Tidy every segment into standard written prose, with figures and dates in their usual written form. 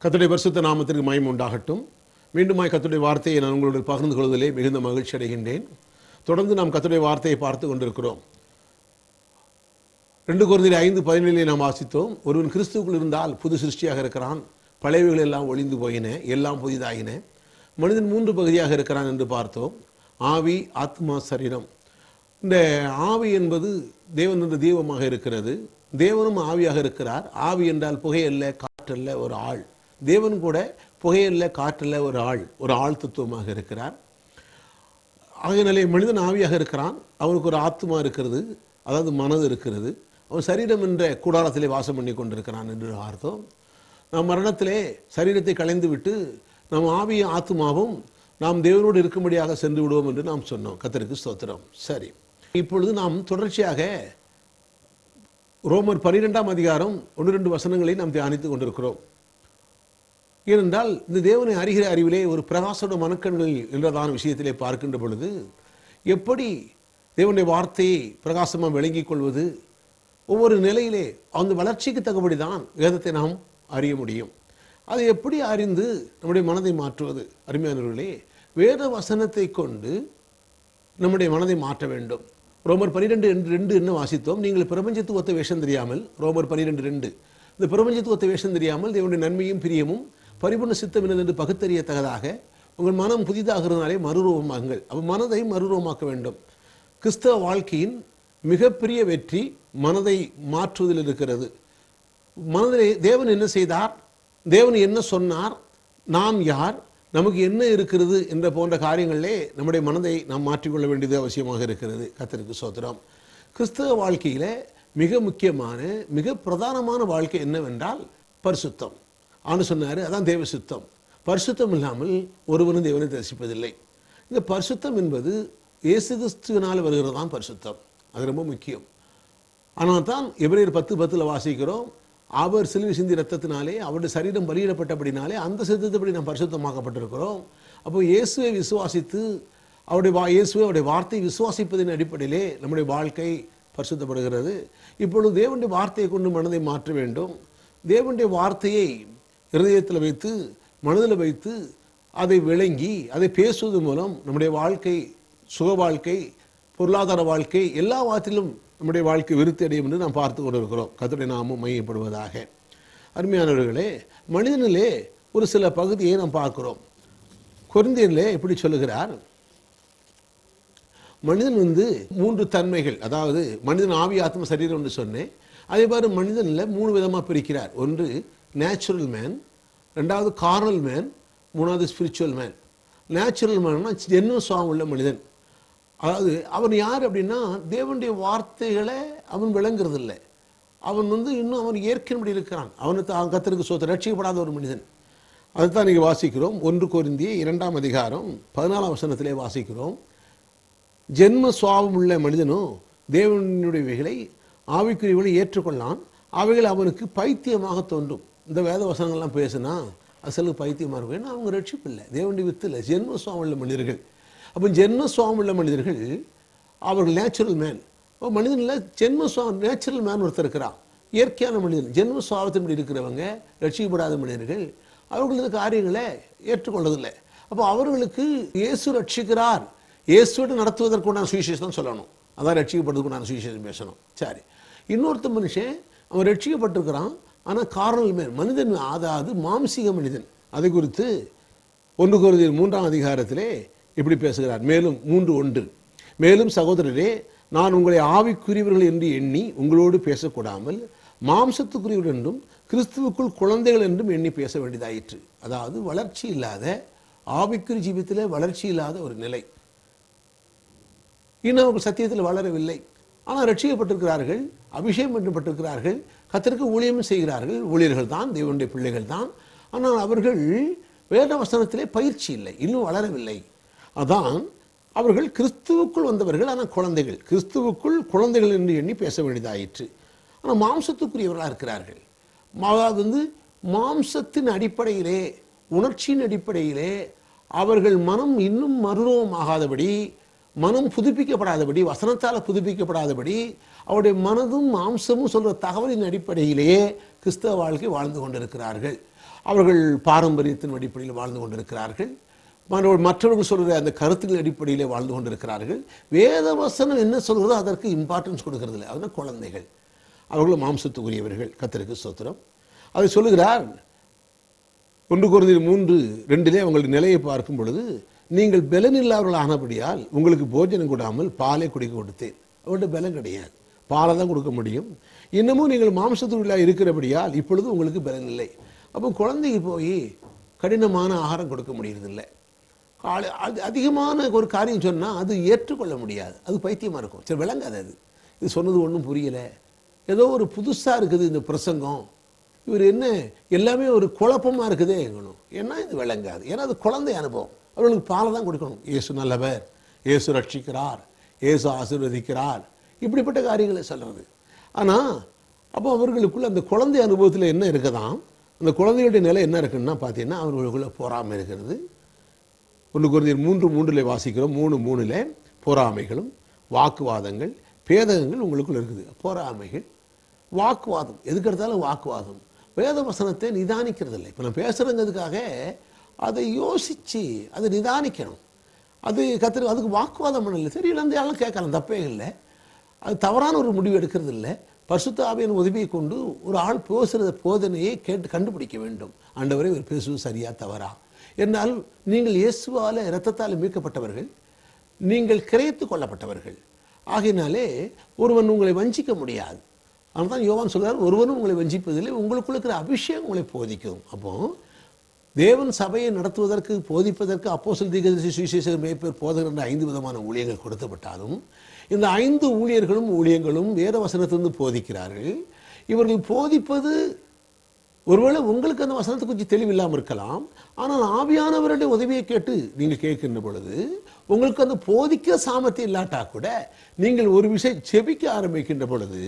கர்த்தருடைய பரிசுத்த நாமத்திற்கு மகிமை உண்டாகட்டும். மீண்டுமாய் கர்த்தருடைய வார்த்தையை நான் உங்களோடு பகிர்ந்து கொள்வதிலே மிகுந்த மகிழ்ச்சி அடைகின்றேன். தொடர்ந்து நாம் கர்த்தருடைய வார்த்தையை பார்த்து கொண்டிருக்கிறோம். 2 கொரிந்தியர் 5:17 நாம் வாசித்தோம். ஒருவன் கிறிஸ்துவுக்குள் இருந்தால் புது சிருஷ்டியாக இருக்கிறான், பழையவைகள் எல்லாம் ஒளிந்து போயின, எல்லாம் புதிதாகின. மனிதன் 3 பகுதியாக இருக்கிறான் என்று பார்த்தோம். ஆவி, ஆத்மா, சரீரம். இந்த ஆவி என்பது தேவன் என்ற தெய்வமாக இருக்கிறது. தேவனும் ஆவியாக இருக்கிறார். ஆவி என்றால் புகையல்ல, காற்றல்ல, ஒரு ஆள். தேவன் கூட புகையல்ல, காற்றல்ல, ஒரு ஆள் தத்துவமாக இருக்கிறார். ஆகையினாலே மனிதன் ஆவியாக இருக்கிறான். அவனுக்கு ஒரு ஆத்மா இருக்கிறது, அதாவது மனது இருக்கிறது. அவன் சரீரம் என்ற கூடாரத்திலே வாசம் பண்ணி கொண்டிருக்கிறான் என்று அர்த்தம். நாம் மரணத்திலே சரீரத்தை களைந்து விட்டு நம் ஆவியும் ஆத்மாவும் நாம் தேவனோடு இருக்கும்படியாக சென்று விடுவோம் என்று நாம் சொன்னோம். கர்த்தருக்கு ஸ்தோத்திரம். சரி, இப்பொழுது நாம் தொடர்ச்சியாக ரோமர் 12ஆம் அதிகாரம் 1-2 வசனங்களை நாம் தியானித்துக் கொண்டிருக்கிறோம். ஏனென்றால் இந்த தேவனை அறிகிற அறிவிலே ஒரு பிரகாசோட மனக்கண்கள் என்றதான விஷயத்திலே பார்க்கின்ற பொழுது எப்படி தேவனுடைய வார்த்தையை பிரகாசமாக விளங்கிக் கொள்வது, ஒவ்வொரு நிலையிலே அந்த வளர்ச்சிக்கு தக்கபடி தான் வேதத்தை நாம் அறிய முடியும். அதை எப்படி அறிந்து நம்முடைய மனதை மாற்றுவது? அருமையானவர்களே, வேத வசனத்தை கொண்டு நம்முடைய மனதை மாற்ற வேண்டும். ரோமர் 12:2 என்ன வாசித்தோம்? நீங்கள் பிரபஞ்சத்துக்கு ஒத்த வேஷம் தெரியாமல், ரோமர் 12:2, இந்த பிரபஞ்சத்துக்கு ஒத்த வேஷம் தெரியாமல் தேவனுடைய நன்மையும் பிரியமும் பரிபூர்ண சித்தம் என்று பகுத்தறியத்தக்கதாக உங்கள் மனம் புதிதாகிறதுனாலே மறுரூபமாகுங்கள். அப்போ மனதை மறுரூபமாக்க வேண்டும். கிறிஸ்தவ வாழ்க்கையின் மிகப்பெரிய வெற்றி மனதை மாற்றுவதில் இருக்கிறது. மனதிலே தேவன் என்ன செய்தார், தேவன் என்ன சொன்னார், நாம் யார், நமக்கு என்ன இருக்கிறது என்ற போன்ற காரியங்களிலே நம்முடைய மனதை நாம் மாற்றிக்கொள்ள வேண்டியது அவசியமாக இருக்கிறது. கர்த்தருக்கு ஸ்தோத்திரம். கிறிஸ்தவ வாழ்க்கையில் மிக முக்கியமான மிக பிரதானமான வாழ்க்கை என்னவென்றால் பரிசுத்தம். ஆண்டு சொன்னார், அதான் தேவ சுத்தம். பரிசுத்தம் இல்லாமல் ஒருவரும் தேவனை தரிசிப்பதில்லை. இந்த பரிசுத்தம் என்பது இயேசு கிறிஸ்துவினால் வருகிறதான் பரிசுத்தம். அது ரொம்ப முக்கியம். ஆனால் தான் எபிரேயர் 10:10 வாசிக்கிறோம், அவர் சிலுவை சிந்தி ரத்தத்தினாலே அவருடைய சரீரம் பலியிடப்பட்டபடினாலே அந்த சித்தப்படி நாம் பரிசுத்தமாக்கப்பட்டிருக்கிறோம். அப்போ இயேசுவை விசுவாசித்து இயேசுவை அவருடைய வார்த்தையை விசுவாசிப்பதின் அடிப்படையிலே நம்முடைய வாழ்க்கை பரிசுத்தப்படுகிறது. இப்பொழுது தேவனுடைய வார்த்தையை கொண்டு மனதை மாற்ற வேண்டும். தேவனுடைய வார்த்தையை இருதயத்தில் வைத்து மனதில் வைத்து அதை விளங்கி அதை பேசுவது மூலம் நம்முடைய வாழ்க்கை, சுக வாழ்க்கை, பொருளாதார வாழ்க்கை, எல்லா வார்த்தையிலும் நம்முடைய வாழ்க்கை விருத்தி அடையும் என்று நாம் பார்த்து கொண்டிருக்கிறோம். கர்த்தருடைய நாமம் மையப்படுவதாக. அருமையானவர்களே, மனிதனிலே ஒரு சில பகுதியை நாம் பார்க்கிறோம். கொரிந்தியரிலே எப்படி சொல்லுகிறார், மனிதன் 3 தன்மைகள், அதாவது மனிதன் ஆவி, ஆத்ம, சரீரம் என்று சொன்னேன். அதே மாதிரி மனிதனில் 3 விதமாக பிரிக்கிறார். ஒன்று நேச்சுரல் மேன், 2வது கார்னல் மேன், 3வது ஸ்பிரிச்சுவல் மேன். நேச்சுரல் மேன்னா ஜென்ம சுவாபம் உள்ள மனிதன். அதாவது அவன் யார் அப்படின்னா, தேவனுடைய வார்த்தைகளை அவன் விளங்குறது இல்லை. அவன் இன்னும் அவன் ஏற்கனவே இருக்கிறான். அவனுக்கு கர்த்தருக்கு ஸ்தோத்திரம், ரட்சிக்கப்படாத ஒரு மனிதன். அதுதான் நீங்கள் வாசிக்கிறோம். 1 கொரிந்தியர் 2ஆம் அதிகாரம் 14ஆம் வசனத்திலே வாசிக்கிறோம். ஜென்ம சுவாபம் உள்ள மனிதனும் தேவனுடையவைகளை ஆவிக்குரியவர்களை ஏற்றுக்கொள்ளான், அவைகள் அவனுக்கு பைத்தியமாக தோன்றும். இந்த வேத வசனங்கள்லாம் பேசுனா அசலு பைத்தியமாக இருக்கும். ஏன்னா அவங்க ரட்சிப்பு இல்லை, தேவனுடைய வித்து இல்லை, ஜென்ம சுவாபம் உள்ள மனிதர்கள். அப்போ ஜென்ம சுவாபம் உள்ள மனிதர்கள் அவர்கள் நேச்சுரல் மேன். இப்போ மனிதனில் ஜென்ம சுவாபம் நேச்சுரல் மேன் ஒருத்தர் இருக்கிறான், இயற்கையான மனிதன். ஜென்ம சுவாபத்தின்படி இருக்கிறவங்க ரட்சிக்கப்படாத மனிதர்கள் அவர்களது காரியங்களை ஏற்றுக்கொள்வதில்லை. அப்போ அவர்களுக்கு இயேசு ரட்சிக்கிறார், இயேசுவோடு நடத்துவதற்குண்டான சுவிசேஷம் சொல்லணும். அதான் ரட்சிக்கப்படுறதுக்குண்டான சுவிசேஷம் பேசணும். சரி, இன்னொருத்த மனுஷன் அவன் ரட்சிக்கப்பட்டிருக்கிறான், ஆனால் கார்னல் மேன், மனிதன், அதாவது மாம்சீக மனிதன். அதை குறித்து 1 கொரிந்தியர் 3ஆம் அதிகாரத்திலே இப்படி பேசுகிறார். மேலும் 3:1, மேலும் சகோதரரே, நான் உங்களை ஆவிக்குரியவர்கள் என்று எண்ணி உங்களோடு பேசக்கூடாமல் மாம்சத்துக்குரியவர்கள் என்றும் கிறிஸ்துவுக்குள் குழந்தைகள் என்றும் எண்ணி பேச வேண்டியதாயிற்று. அதாவது வளர்ச்சி இல்லாத, ஆவிக்குரிய ஜீவியத்தில் வளர்ச்சி இல்லாத ஒரு நிலை. இன்னும் அவர்கள் சத்தியத்தில் வளரவில்லை, ஆனால் ரட்சிக்கப்பட்டிருக்கிறார்கள், அபிஷேகம் பண்ணப்பட்டிருக்கிறார்கள், கர்த்தருக்கு ஊழியமும் செய்கிறார்கள், ஊழியர்கள் தான், தேவனுடைய பிள்ளைகள் தான். ஆனால் அவர்கள் வேத வசனத்திலே பயிற்சி இல்லை, இன்னும் வளரவில்லை. அதான் அவர்கள் கிறிஸ்துவுக்குள் வந்தவர்கள், ஆனால் குழந்தைகள், கிறிஸ்துவுக்குள் குழந்தைகள் என்று எண்ணி பேச வேண்டியதாயிற்று. ஆனால் மாம்சத்துக்குரியவர்களாக இருக்கிறார்கள். அதாவது மாம்சத்தின் அடிப்படையிலே, உணர்ச்சியின் அடிப்படையிலே அவர்கள் மனம் இன்னும் மறுரூபமாகாதபடி, மனம் புதுப்பிக்கப்படாதபடி, வசனத்தால் புதுப்பிக்கப்படாதபடி அவருடைய மனதும் மாம்சமும் சொல்கிற தகவலின் அடிப்படையிலேயே கிறிஸ்தவ வாழ்க்கை வாழ்ந்து கொண்டிருக்கிறார்கள். அவர்கள் பாரம்பரியத்தின் அடிப்படையில் வாழ்ந்து கொண்டிருக்கிறார்கள். மற்றவர்கள் சொல்கிற அந்த கருத்துக்கள் அடிப்படையிலே வாழ்ந்து கொண்டிருக்கிறார்கள். வேத வசனம் என்ன சொல்கிறதோ அதற்கு இம்பார்ட்டன்ஸ் கொடுக்கறது இல்லை. அதனால் குழந்தைகள், அவர்களும் மாம்சத்துக்குரியவர்கள். கர்த்தருக்கு ஸ்தோத்திரம். அதை சொல்லுகிறார் 1 கொரிந்தியர் 3:2 அவங்களுடைய நிலையை பார்க்கும் பொழுது, நீங்கள் பலன் இல்லாதவர்கள் ஆனபடியால் உங்களுக்கு போஜனம் கொடாமல் பாலை குடிக்க கொடுத்தேன். அவர்கிட்ட பலன் கிடையாது, பாலை தான் கொடுக்க முடியும். இன்னமும் நீங்கள் மாம்சத்துக்குள்ளாக இருக்கிறபடியால் இப்பொழுது உங்களுக்கு பலன் இல்லை. அப்போ குழந்தைக்கு போய் கடினமான ஆகாரம் கொடுக்க முடியறதில்லை. அது அதிகமான ஒரு காரியம் சொன்னால் அது ஏற்றுக்கொள்ள முடியாது, அது பைத்தியமாக இருக்கும். சரி, விளங்காது. அது இது சொன்னது ஒன்றும் புரியலை, ஏதோ ஒரு புதுசாக இருக்குது இந்த பிரசங்கம், இவர் என்ன எல்லாமே ஒரு குழப்பமாக இருக்குதே எங்கணும், ஏன்னா இது விளங்காது. ஏன்னா அது குழந்தை அனுபவம். அவர்களுக்கு பாலை தான் கொடுக்கணும். இயேசு நல்லவர், இயேசு ரட்சிக்கிறார், இயேசு ஆசீர்வதிக்கிறார், இப்படிப்பட்ட காரியங்களை சொல்கிறது. ஆனால் அப்போ அவர்களுக்குள்ள அந்த குழந்தை அனுபவத்தில் என்ன இருக்குதான், அந்த குழந்தைகளுடைய நிலை என்ன இருக்குன்னா பார்த்தீங்கன்னா அவர்களுக்குள்ள பொறாமை இருக்கிறது. 1 கொரிந்தியர் 3:3 வாசிக்கிறோம். 3:3 பொறாமைகளும் வாக்குவாதங்கள் பேதகங்கள் உங்களுக்குள்ள இருக்குது. பொறாமைகள், வாக்குவாதம், எதுக்கு எடுத்தாலும் வாக்குவாதம். வேத வசனத்தை நிதானிக்கிறது இல்லை. இப்போ நான் பேசுகிறதுக்காக அதை யோசித்து அதை நிதானிக்கணும். அது அதுக்கு வாக்குவாதம் பண்ணல, தெரியல அந்த ஆளும் கேட்கலாம், தப்பே இல்லை. அது தவறான ஒரு முடிவு எடுக்கிறது இல்லை. பரிசுத்த ஆவியின் உதவியை கொண்டு ஒரு ஆள் பேசுகிற போதனையை கேட்டு கண்டுபிடிக்க வேண்டும். ஆண்டவரே ஒரு பேசுவது சரியா தவறா. என்னால் நீங்கள் இயேசுவால் இரத்தத்தால் மீட்கப்பட்டவர்கள், நீங்கள் கிரயத்து கொள்ளப்பட்டவர்கள். ஆகையினாலே ஒருவன் உங்களை வஞ்சிக்க முடியாது. ஆனால் தான் யோவான் சொல்கிறார், ஒருவனும் உங்களை வஞ்சிப்பதில்லை, உங்களுக்குள்ள இருக்கிற அபிஷேகம் உங்களை போதிக்கும். அப்போ தேவன் சபையை நடத்துவதற்கு போதிப்பதற்கு அப்போஸ்தலர், தீர்க்கதரிசி, சுவிசேஷகர், மேய்ப்பர், போதகர் என்ற 5 விதமான ஊழியங்கள் கொடுக்கப்பட்டாலும் இந்த 5 ஊழியர்களும் ஊழியங்களும் வேத வசனத்திலிருந்து போதிக்கிறார்கள். இவர்கள் போதிப்பது ஒருவேளை உங்களுக்கு அந்த வசனத்தை கொஞ்சம் தெளிவில்லாமல் இருக்கலாம். ஆனால் ஆவியானவருடைய உதவியை கேட்டு நீங்கள் கேட்கின்ற பொழுது உங்களுக்கு அந்த போதிக்க சாமர்த்தியம் இல்லாட்டா கூட நீங்கள் ஒரு விஷயம் செபிக்க ஆரம்பிக்கின்ற பொழுது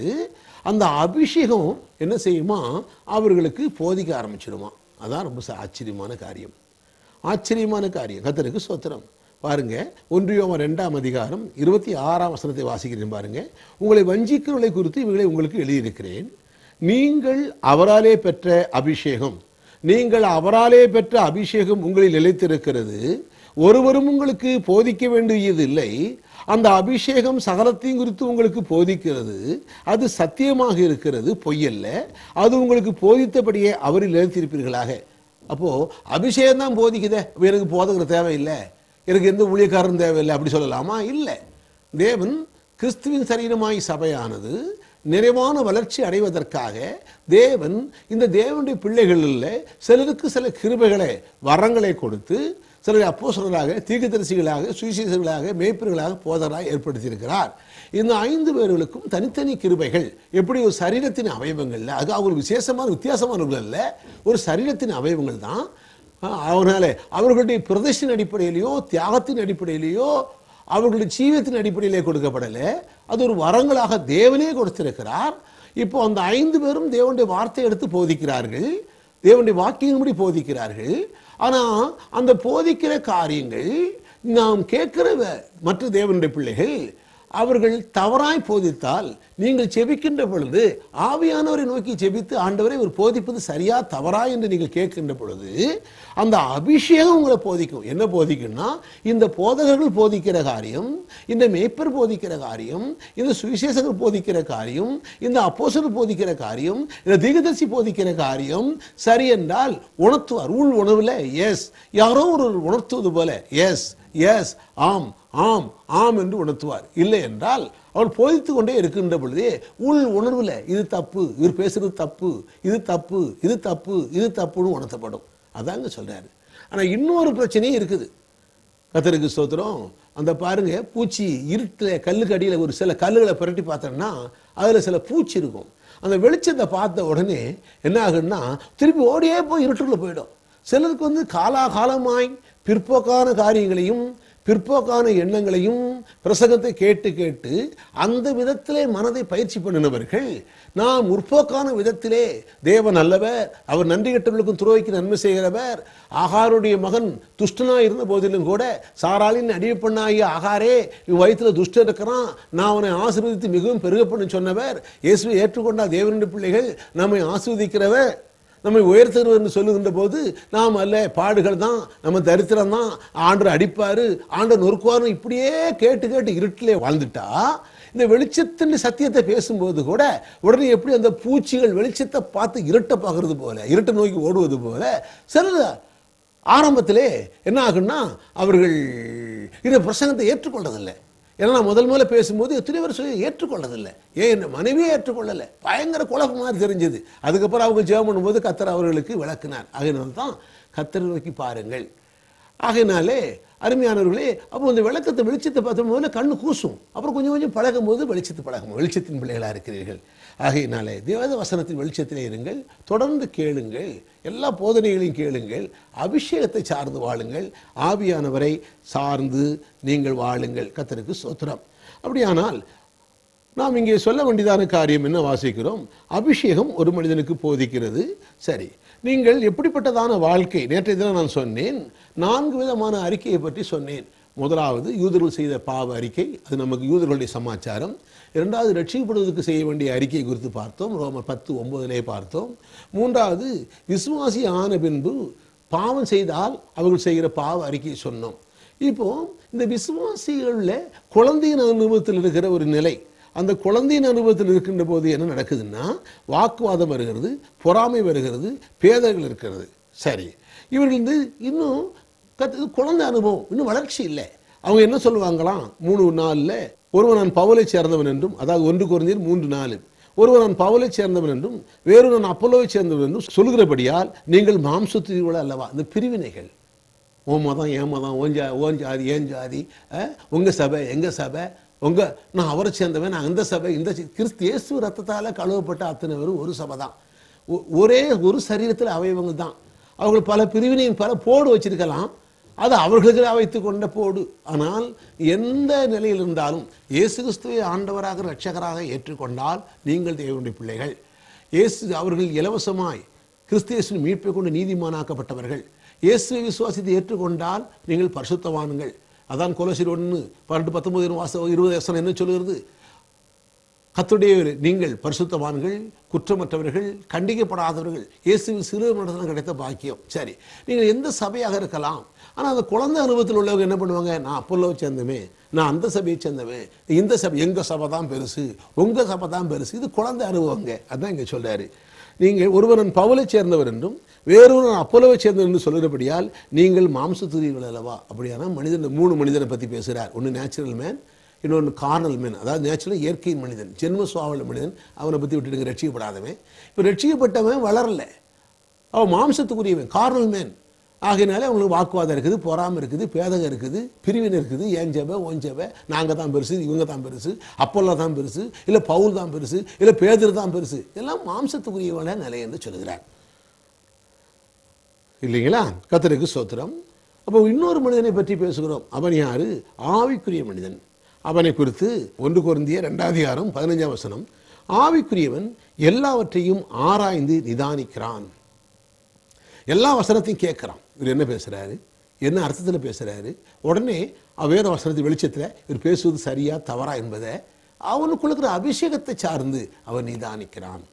அந்த அபிஷேகம் என்ன செய்யுமா, அவர்களுக்கு போதிக்க ஆரம்பிச்சிடுமா. அதான் ரொம்ப ஆச்சரியமான காரியம், ஆச்சரியமான காரியம். கர்த்தருக்கு ஸ்தோத்திரம். பாருங்க, 1 யோவான் 2:26 வாசிக்கிறேன் பாருங்க. உங்களை வஞ்சிக்கிறவர்களை குறித்து இவர்களை உங்களுக்கு எழுதியிருக்கிறேன். நீங்கள் அவராலே பெற்ற அபிஷேகம் உங்களில் நிலைத்திருக்கிறது. ஒருவரும் உங்களுக்கு போதிக்க வேண்டியதில்லை. அந்த அபிஷேகம் சகலத்தையும் குறித்து உங்களுக்கு போதிக்கிறது. அது சத்தியமாக இருக்கிறது, பொய்யல்ல. அது உங்களுக்கு போதித்தபடியே அவரில் நிலைத்திருப்பீர்களாக. அப்போ அபிஷேகம் தான் போதிக்குதே, எனக்கு போதகர் தேவையில்லை, எனக்கு எந்த ஊழியக்காரரும் தேவையில்லை அப்படி சொல்லலாமா? இல்லை. தேவன் கிறிஸ்துவின் சரீரமாய் சபையானது நிறைவான வளர்ச்சி அடைவதற்காக தேவன் இந்த தேவனுடைய பிள்ளைகளில் சிலருக்கு சில கிருபைகளை, வரங்களை கொடுத்து சிலரை அப்போஸ்தலராக, தீர்க்கதரிசிகளாக, சுவிசேஷகர்களாக, மேய்ப்பர்களாக, போதகராக ஏற்படுத்தியிருக்கிறார். இந்த 5 பேர்களுக்கும் தனித்தனி கிருபைகள். எப்படி ஒரு சரீரத்தின் அவயவங்கள்ல, அது அவங்க விசேஷமான வித்தியாசமானவர்கள் அல்ல, ஒரு சரீரத்தின் அவயவங்கள் தான். அதனால அவர்களுடைய பிரதர்ஷன அடிப்படையிலேயோ தியாகத்தின் அடிப்படையிலேயோ அவர்களுடைய ஜீவத்தின் அடிப்படையிலே கொடுக்கப்படலை. அது ஒரு வரங்களாக தேவனே கொடுத்திருக்கிறார். இப்போ அந்த 5 பேரும் தேவனுடைய வார்த்தையை எடுத்து போதிக்கிறார்கள், தேவனுடைய வாக்கியம்படி போதிக்கிறார்கள். ஆனால் அந்த போதிக்கிற காரியங்கள் நாம் கேட்கிற மற்ற தேவனுடைய பிள்ளைகள் அவர்கள் தவறாய் போதித்தால், நீங்கள் செபிக்கின்ற பொழுது ஆவியானவரை நோக்கி செபித்து ஆண்டவரை ஒரு போதிப்பது சரியா தவறா என்று நீங்கள் கேட்கின்ற பொழுது அந்த அபிஷேகம் உங்களை போதிக்கும். என்ன போதிக்கும்னா, இந்த போதகர்கள் போதிக்கிற காரியம், இந்த மேய்ப்பர் போதிக்கிற காரியம், இந்த சுவிசேஷகர் போதிக்கிற காரியம், இந்த அப்போஸ்தலர் போதிக்கிற காரியம், இந்த தீர்க்கதரிசி போதிக்கிற காரியம் சரி என்றால் உணர்த்துவார். உள் உணர்வில் எஸ், யாரோ ஒரு உணர்த்துவது போல எஸ் எஸ், ஆம் ஆம் ஆம் என்று உணர்த்துவார். இல்லை என்றால் அவர் போதித்து கொண்டே இருக்கின்ற பொழுதே உள் உணர்வில் இது தப்பு, இவர் பேசுறது தப்பு, இது தப்பு, இது தப்பு, இது தப்புன்னு உணர்த்தப்படும். அதாங்க சொல்றாரு. ஆனால் இன்னொரு பிரச்சனையும் இருக்குது. கர்த்தருக்கு ஸ்தோத்திரம். அந்த பாருங்க, பூச்சி இருட்டில் கல்லுக்கு அடியில் ஒரு சில கல்லுகளை புரட்டி பார்த்தோம்னா அதில் சில பூச்சி இருக்கும். அந்த வெளிச்சத்தை பார்த்த உடனே என்ன ஆகுன்னா திருப்பி ஓடியே போய் இருட்டுக்குள்ள போயிடும். சிலருக்கு காலாகாலமாய் பிற்போக்கான காரியங்களையும் பிற்போக்கான எண்ணங்களையும் பிரசங்கத்தை கேட்டு கேட்டு அந்த விதத்திலே மனதை பயிற்சி பண்ணினவர்கள், நாம் முற்போக்கான விதத்திலே தேவன் நல்லவர், அவர் நன்றி கெட்டவர்களுக்கும் துரோகிக்கு நன்மை செய்கிறவர், ஆகாருடைய மகன் துஷ்டனாக இருந்த போதிலும் கூட சாராளின் அடிமைப்பண்ணாகிய ஆகாரே இவன் வயிற்றுல துஷ்டன் இருக்கிறான், நான் அவனை ஆசீர்வதித்து மிகவும் பெருக பண்ண சொன்னவர், இயேசுவை ஏற்றுக்கொண்ட தேவனுடைய பிள்ளைகள் நம்மை ஆசீர்வதிக்கிறவர். நம்மை உயர்த்துகிறது என்று சொல்லுகின்ற போது நாம் அல்ல, பாடுகள் தான், நம்ம தரித்திரம் தான், ஆண்டவர் அடிப்பாரு, ஆண்டவர் நொறுக்குவாரு, இப்படியே கேட்டு கேட்டு இருட்டிலே வாழ்ந்துட்டா இந்த வெளிச்சத்தின் சத்தியத்தை பேசும்போது கூட உடனே எப்படி அந்த பூச்சிகள் வெளிச்சத்தை பார்த்து இருட்டை பார்க்கறது போல, இருட்டை நோக்கி ஓடுவது போல சில ஆரம்பத்திலே என்ன ஆகுன்னா அவர்கள் இந்த பிரசங்கத்தை ஏற்றுக்கொள்றதில்லை. ஏன்னா நான் முதல்ல பேசும்போது எத்தனை பேர் சொல்லி ஏற்றுக்கொள்ளதில்லை. என் மனைவியே ஏற்றுக்கொள்ளலை, பயங்கர குழப்பம் மாதிரி தெரிஞ்சது. அதுக்கப்புறம் அவங்க ஜெபம் பண்ணும்போது கர்த்தர் அவர்களுக்கு விளக்குனார். ஆகையினால்தான் கர்த்தரை நோக்கி பாருங்கள். ஆகையினாலே அருமையானவர்களே, அப்போ இந்த விளக்கத்தை வெளிச்சத்தை பார்த்த முதல்ல கண்ணு கூசும், அப்புறம் கொஞ்சம் கொஞ்சம் பழகும் போது வெளிச்சத்தை பழகும். வெளிச்சத்தின் பிள்ளைகளாக இருக்கிறீர்கள். ஆகையினாலே தேவ வசனத்தின் வெளிச்சத்திலே இருங்கள், தொடர்ந்து கேளுங்கள், எல்லா போதனைகளையும் கேளுங்கள், அபிஷேகத்தை சார்ந்து வாழுங்கள், ஆவியானவரை சார்ந்து நீங்கள் வாழுங்கள். கர்த்தருக்கு ஸ்தோத்திரம். அப்படியானால் நாம் இங்கே சொல்ல வேண்டியதான காரியம் என்ன வாசிக்கிறோம்? அபிஷேகம் ஒரு மனிதனுக்கு போதிக்கிறது. சரி, நீங்கள் எப்படிப்பட்டதான வாழ்க்கை, நேற்றைய தினம் நான் சொன்னேன், 4 விதமான அறிக்கையை பற்றி சொன்னேன். முதலாவது யூதர்கள் செய்த பாவ அறிக்கை, அது நமக்கு யூதர்களுடைய சமாச்சாரம். இரண்டாவது ரட்சிக்கப்படுவதற்கு செய்ய வேண்டிய அறிக்கை குறித்து பார்த்தோம், ரோமர் 10:9 பார்த்தோம். மூன்றாவது விசுவாசி ஆன பின்பு பாவம் செய்தால் அவர்கள் செய்கிற பாவ அறிக்கையை சொன்னோம். இப்போ இந்த விசுவாசிகளில் குழந்தையின் அனுபவத்தில் இருக்கிற ஒரு நிலை, அந்த குழந்தையின் அனுபவத்தில் இருக்கின்ற போது என்ன நடக்குதுன்னா வாக்குவாதம் வருகிறது, பொறாமை வருகிறது, பேதங்கள் இருக்கிறது. சரி, இவர்கள் இன்னும் குழந்தை அனுபவம் இன்னும் வளர்ச்சி இல்லை. அவங்க என்ன சொல்லுவாங்களாம் 3:4 ஒருவன் நான் பவுலை சேர்ந்தவன் என்றும், அதாவது 1 கொரிந்தியர் 3:4 ஒருவன் நான் பவுலை சேர்ந்தவன் என்றும் வேறு நான் அப்போலோவை சேர்ந்தவன் என்றும் சொல்லுகிறபடியால் நீங்கள் மாம்சத்தீர்வுகள் அல்லவா. இந்த பிரிவினைகள், ஓ மதம் ஏன் மதம், ஓன் ஜாதி ஏன் ஜாதி, உங்கள் சபை எங்கள் சபை, நான் அவரை சேர்ந்தவன், நான் அந்த சபை இந்த கிறிஸ்து இயேசு ரத்தத்தால் கழுவப்பட்ட அத்தனை பேரும் ஒரு சபை தான், ஒரே ஒரு சரீரத்தில் அவயவங்கள் தான். அவர்கள் பல பிரிவினையும் பல போடு வச்சிருக்கலாம், அது அவர்களுக்கு வைத்து கொண்ட போடு. ஆனால் எந்த நிலையில் இருந்தாலும் இயேசு கிறிஸ்துவை ஆண்டவராக இரட்சகராக ஏற்றுக்கொண்டால் நீங்கள் தேவனுடைய பிள்ளைகள். இயேசு அவர்கள் இலவசமாய் கிறிஸ்து இயேசுவின் மீட்பை கொண்டு நீதிமானாக்கப்பட்டவர்கள். இயேசுவை விசுவாசித்து ஏற்றுக்கொண்டால் நீங்கள் பரிசுத்தவான்கள். அதான் கொலோசியர் 1:19-20 என்ன சொல்கிறது? கர்த்தருடைய நீங்கள் பரிசுத்தவான்கள், குற்றமற்றவர்கள், கண்டிக்கப்படாதவர்கள், இயேசுவின் சிலுவை நடனம் கிடைத்த பாக்கியம். சரி, நீங்கள் எந்த சபையாக இருக்கலாம், ஆனால் அந்த குழந்தை அனுபவத்தில் உள்ளவங்க என்ன பண்ணுவாங்க? நான் அப்போலோவை சேர்ந்தவன், நான் அந்த சபையை சேர்ந்தவன், இந்த சபை எங்கள் சபை தான் பெருசு, உங்கள் சபை தான் பெருசு. இது குழந்தை அனுபவங்க. அதுதான் இங்கே சொல்றாரு. நீங்கள் ஒருவன் பவுலை சேர்ந்தவர் என்றும் வேறொரு அப்போலோவை சேர்ந்தவர் என்று சொல்கிறபடியால் நீங்கள் மாம்சத்துரியர்கள் அல்லவா. அப்படியான மனிதன் 3 மனிதனை பற்றி பேசுகிறார். ஒன்று நேச்சுரல் மேன், இன்னொன்று கார்னல் மேன், அதாவது நேச்சுரல் இயற்கையின் மனிதன், ஜென்ம சுவாவல மனிதன். அவனை பற்றி விட்டுடுங்க, ரட்சிக்கப்படாதவன். இப்போ ரட்சிக்கப்பட்டவன் வளரல, அவன் மாம்சத்துக்குரியவன், கார்னல் மேன். ஆகையினால அவங்களுக்கு வாக்குவாதம் இருக்குது, பொறாமை இருக்குது, பேதகம் இருக்குது, பிரிவினை இருக்குது. ஏன் ஜெப ஓன் ஜெப, நாங்கள் தான் பெருசு, இவங்க தான் பெருசு, அப்போல்லோ தான் பெருசு, இல்லை பவுல் தான் பெருசு, இல்லை பேதுரு தான் பெருசு. எல்லாம் மாம்சத்துக்குரியவன நிலை என்று சொல்கிறார் இல்லைங்களா? கர்த்தருக்கு ஸ்தோத்திரம். அப்போ இன்னொரு மனிதனை பற்றி பேசுகிறோம். அவன் யாரு? ஆவிக்குரிய மனிதன். அவனை குறித்து 1 கொரிந்தியர் 2:15 ஆவிக்குரியவன் எல்லாவற்றையும் ஆராய்ந்து நிதானிக்கிறான். எல்லா வசனத்தையும் கேட்குறான். இவர் என்ன பேசுகிறாரு, என்ன அர்த்தத்தில் பேசுகிறாரு, உடனே வேத வசனத்தின் வெளிச்சத்தில் இவர் பேசுவது சரியா தவறா என்பதை அவனுக்குள்ள இருக்கிற அபிஷேகத்தை சார்ந்து அவன் நிதானிக்கிறான்.